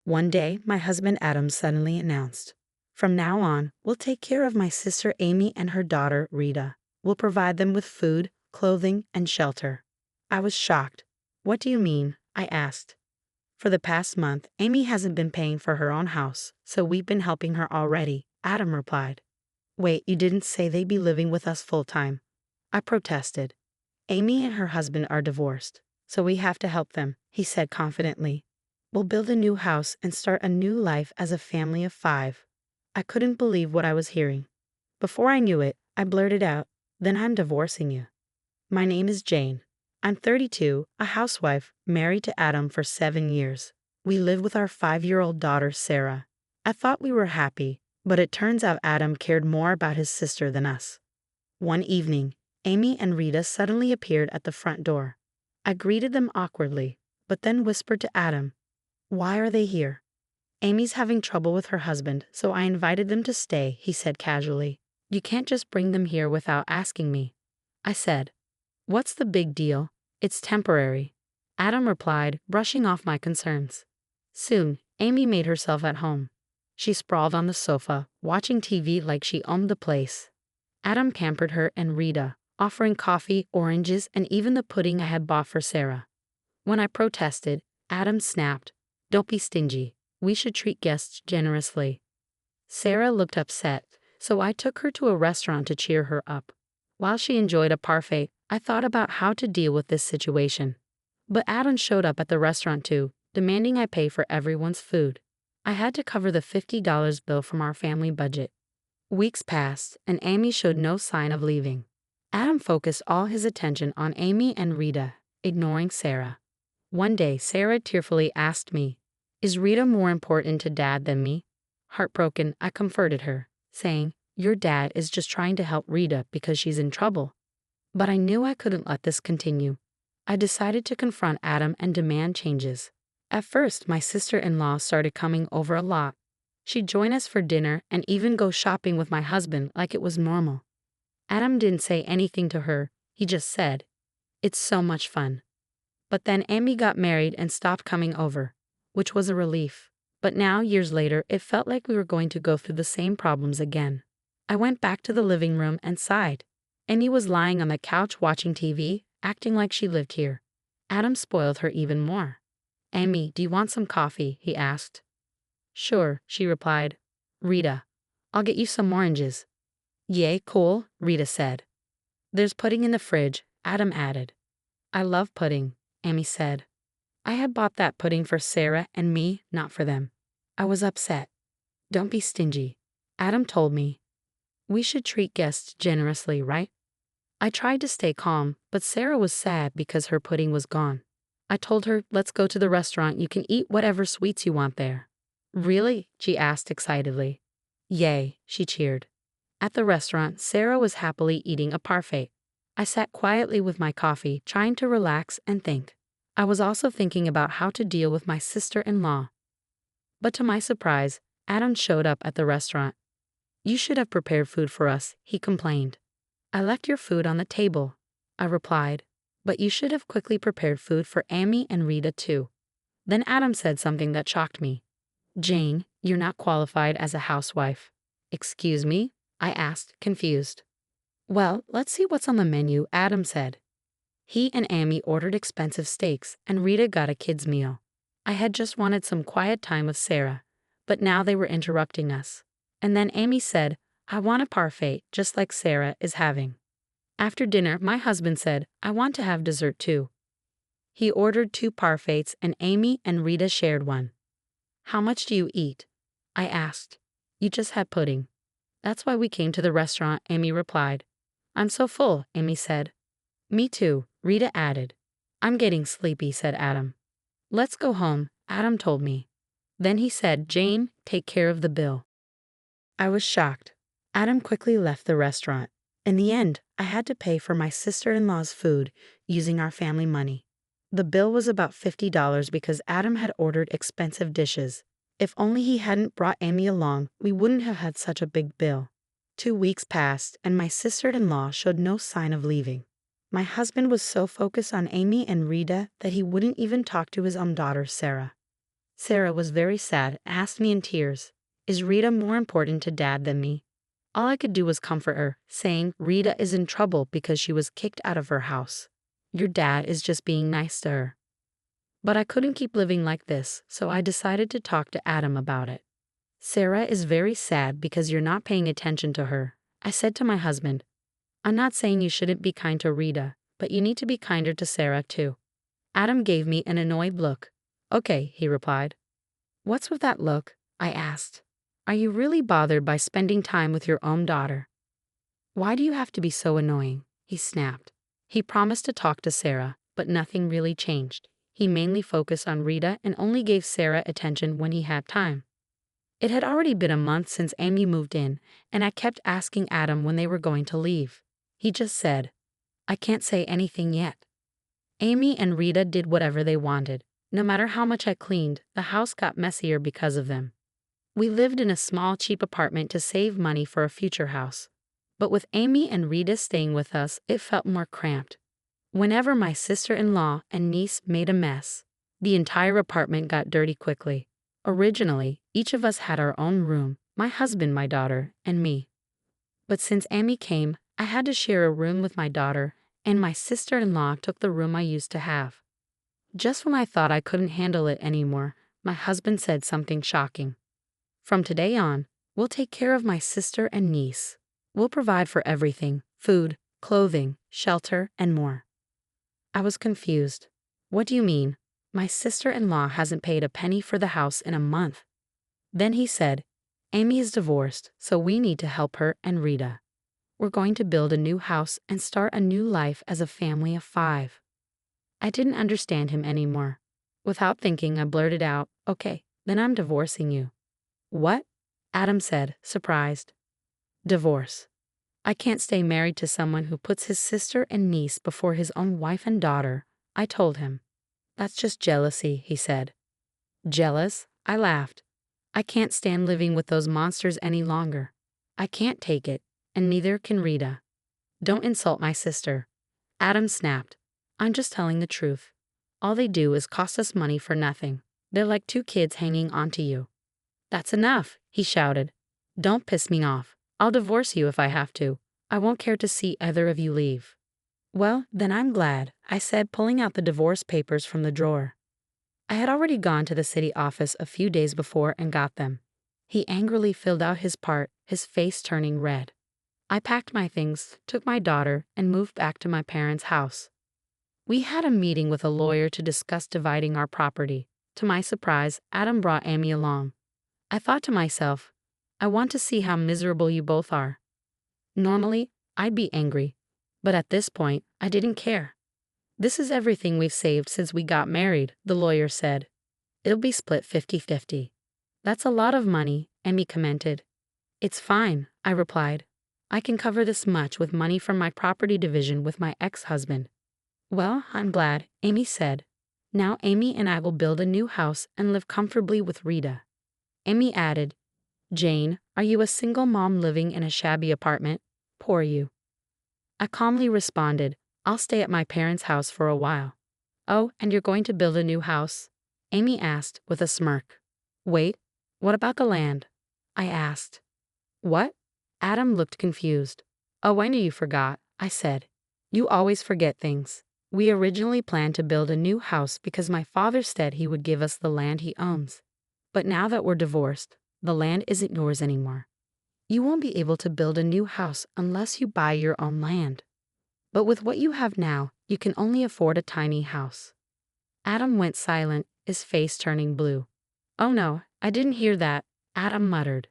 One day, my husband Adam suddenly announced, "From now on, we'll take care of my sister Amy and her daughter Rita. We'll provide them with food, clothing, and shelter." I was shocked. "What do you mean?" I asked. "For the past month, Amy hasn't been paying for her own house, so we've been helping her already," Adam replied. "Wait, you didn't say they'd be living with us full-time?" I protested. "Amy and her husband are divorced, so we have to help them," he said confidently. "We'll build a new house and start a new life as a family of 5. I couldn't believe what I was hearing. Before I knew it, I blurted out, "Then I'm divorcing you." "My name is Jane. I'm 32, a housewife, married to Adam for 7 years. We live with our 5-year-old daughter, Sarah." I thought we were happy, but it turns out Adam cared more about his sister than us. One evening, Amy and Rita suddenly appeared at the front door. I greeted them awkwardly, but then whispered to Adam, "Why are they here?" "Amy's having trouble with her husband, so I invited them to stay," he said casually. "You can't just bring them here without asking me." I said, "What's the big deal? It's temporary." Adam replied, brushing off my concerns. Soon, Amy made herself at home. She sprawled on the sofa, watching TV like she owned the place. Adam pampered her and Rita, offering coffee, oranges, and even the pudding I had bought for Sarah. When I protested, Adam snapped, "Don't be stingy. We should treat guests generously." Sarah looked upset, so I took her to a restaurant to cheer her up. While she enjoyed a parfait, I thought about how to deal with this situation. But Adam showed up at the restaurant too, demanding I pay for everyone's food. I had to cover the $50 bill from our family budget. Weeks passed, and Amy showed no sign of leaving. Adam focused all his attention on Amy and Rita, ignoring Sarah. One day, Sarah tearfully asked me, "Is Rita more important to Dad than me?" Heartbroken, I comforted her, saying, "Your dad is just trying to help Rita because she's in trouble." But I knew I couldn't let this continue. I decided to confront Adam and demand changes. At first, my sister-in-law started coming over a lot. She'd join us for dinner and even go shopping with my husband like it was normal. Adam didn't say anything to her, he just said, "It's so much fun." But then Amy got married and stopped coming over, which was a relief. But now, years later, it felt like we were going to go through the same problems again. I went back to the living room and sighed. Amy was lying on the couch watching TV, acting like she lived here. Adam spoiled her even more. "Amy, do you want some coffee?" he asked. "Sure," she replied. "Rita, I'll get you some oranges." "Yay, cool," Rita said. "There's pudding in the fridge," Adam added. "I love pudding," Amy said. I had bought that pudding for Sarah and me, not for them. I was upset. "Don't be stingy," Adam told me. "We should treat guests generously, right?" I tried to stay calm, but Sarah was sad because her pudding was gone. I told her, "Let's go to the restaurant. You can eat whatever sweets you want there." "Really?" she asked excitedly. "Yay," she cheered. At the restaurant, Sarah was happily eating a parfait. I sat quietly with my coffee, trying to relax and think. I was also thinking about how to deal with my sister-in-law. But to my surprise, Adam showed up at the restaurant. "You should have prepared food for us," he complained. "I left your food on the table," I replied, "but you should have quickly prepared food for Amy and Rita too." Then Adam said something that shocked me. "Jane, you're not qualified as a housewife." "Excuse me?" I asked, confused. "Well, let's see what's on the menu," Adam said. He and Amy ordered expensive steaks, and Rita got a kid's meal. I had just wanted some quiet time with Sarah, but now they were interrupting us. And then Amy said, "I want a parfait, just like Sarah is having." After dinner, my husband said, "I want to have dessert too." He ordered 2 parfaits, and Amy and Rita shared one. "How much do you eat?" I asked. "You just had pudding." "That's why we came to the restaurant," Amy replied. "I'm so full," Amy said. "Me too," Rita added. "I'm getting sleepy," said Adam. "Let's go home," Adam told me. Then he said, "Jane, take care of the bill." I was shocked. Adam quickly left the restaurant. In the end, I had to pay for my sister-in-law's food using our family money. The bill was about $50 because Adam had ordered expensive dishes. If only he hadn't brought Amy along, we wouldn't have had such a big bill. 2 weeks passed, and my sister-in-law showed no sign of leaving. My husband was so focused on Amy and Rita that he wouldn't even talk to his own daughter, Sarah. Sarah was very sad, asked me in tears, "Is Rita more important to Dad than me?" All I could do was comfort her, saying Rita is in trouble because she was kicked out of her house. Your dad is just being nice to her. But I couldn't keep living like this, so I decided to talk to Adam about it. Sarah is very sad because you're not paying attention to her. I said to my husband, I'm not saying you shouldn't be kind to Rita, but you need to be kinder to Sarah too. Adam gave me an annoyed look. Okay, he replied. What's with that look? I asked. Are you really bothered by spending time with your own daughter? Why do you have to be so annoying? He snapped. He promised to talk to Sarah, but nothing really changed. He mainly focused on Rita and only gave Sarah attention when he had time. It had already been a month since Amy moved in, and I kept asking Adam when they were going to leave. He just said, I can't say anything yet. Amy and Rita did whatever they wanted. No matter how much I cleaned, the house got messier because of them. We lived in a small, cheap apartment to save money for a future house. But with Amy and Rita staying with us, it felt more cramped. Whenever my sister-in-law and niece made a mess, the entire apartment got dirty quickly. Originally, each of us had our own room, my husband, my daughter, and me. But since Amy came, I had to share a room with my daughter, and my sister-in-law took the room I used to have. Just when I thought I couldn't handle it anymore, my husband said something shocking. From today on, we'll take care of my sister and niece. We'll provide for everything: food, clothing, shelter, and more. I was confused. What do you mean? My sister-in-law hasn't paid a penny for the house in a month. Then he said, Amy is divorced, so we need to help her and Rita. We're going to build a new house and start a new life as a family of 5. I didn't understand him anymore. Without thinking, I blurted out, okay, then I'm divorcing you. What? Adam said, surprised. Divorce. I can't stay married to someone who puts his sister and niece before his own wife and daughter, I told him. That's just jealousy, he said. Jealous? I laughed. I can't stand living with those monsters any longer. I can't take it, and neither can Rita. Don't insult my sister. Adam snapped. I'm just telling the truth. All they do is cost us money for nothing. They're like 2 kids hanging onto you. That's enough, he shouted. Don't piss me off. I'll divorce you if I have to. I won't care to see either of you leave. Well, then I'm glad, I said, pulling out the divorce papers from the drawer. I had already gone to the city office a few days before and got them. He angrily filled out his part, his face turning red. I packed my things, took my daughter, and moved back to my parents' house. We had a meeting with a lawyer to discuss dividing our property. To my surprise, Adam brought Amy along. I thought to myself, I want to see how miserable you both are. Normally, I'd be angry, but at this point, I didn't care. This is everything we've saved since we got married, the lawyer said. It'll be split 50-50. That's a lot of money, Amy commented. It's fine, I replied. I can cover this much with money from my property division with my ex-husband. Well, I'm glad, Amy said. Now Amy and I will build a new house and live comfortably with Rita. Amy added, Jane, are you a single mom living in a shabby apartment? Poor you. I calmly responded, I'll stay at my parents' house for a while. Oh, and you're going to build a new house? Amy asked with a smirk. Wait, what about the land? I asked. What? Adam looked confused. Oh, I knew you forgot, I said. You always forget things. We originally planned to build a new house because my father said he would give us the land he owns. But now that we're divorced, the land isn't yours anymore. You won't be able to build a new house unless you buy your own land. But with what you have now, you can only afford a tiny house. Adam went silent, his face turning blue. Oh no, I didn't hear that, Adam muttered.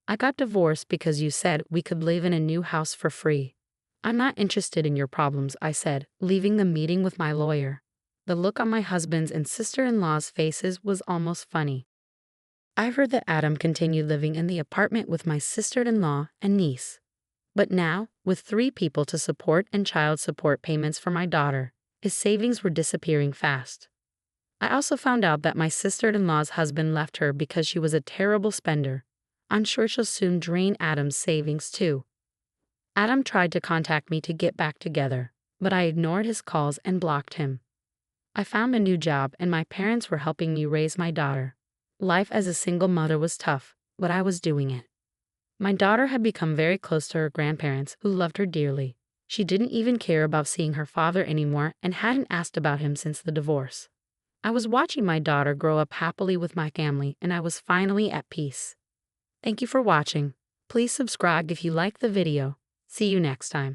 I got divorced because you said we could live in a new house for free. I'm not interested in your problems, I said, leaving the meeting with my lawyer. The look on my husband's and sister-in-law's faces was almost funny. I heard that Adam continued living in the apartment with my sister-in-law and niece. But now, with 3 people to support and child support payments for my daughter, his savings were disappearing fast. I also found out that my sister-in-law's husband left her because she was a terrible spender. I'm sure she'll soon drain Adam's savings too. Adam tried to contact me to get back together, but I ignored his calls and blocked him. I found a new job and my parents were helping me raise my daughter. Life as a single mother was tough, but I was doing it. My daughter had become very close to her grandparents, who loved her dearly. She didn't even care about seeing her father anymore and hadn't asked about him since the divorce. I was watching my daughter grow up happily with my family, and I was finally at peace. Thank you for watching. Please subscribe if you liked the video. See you next time.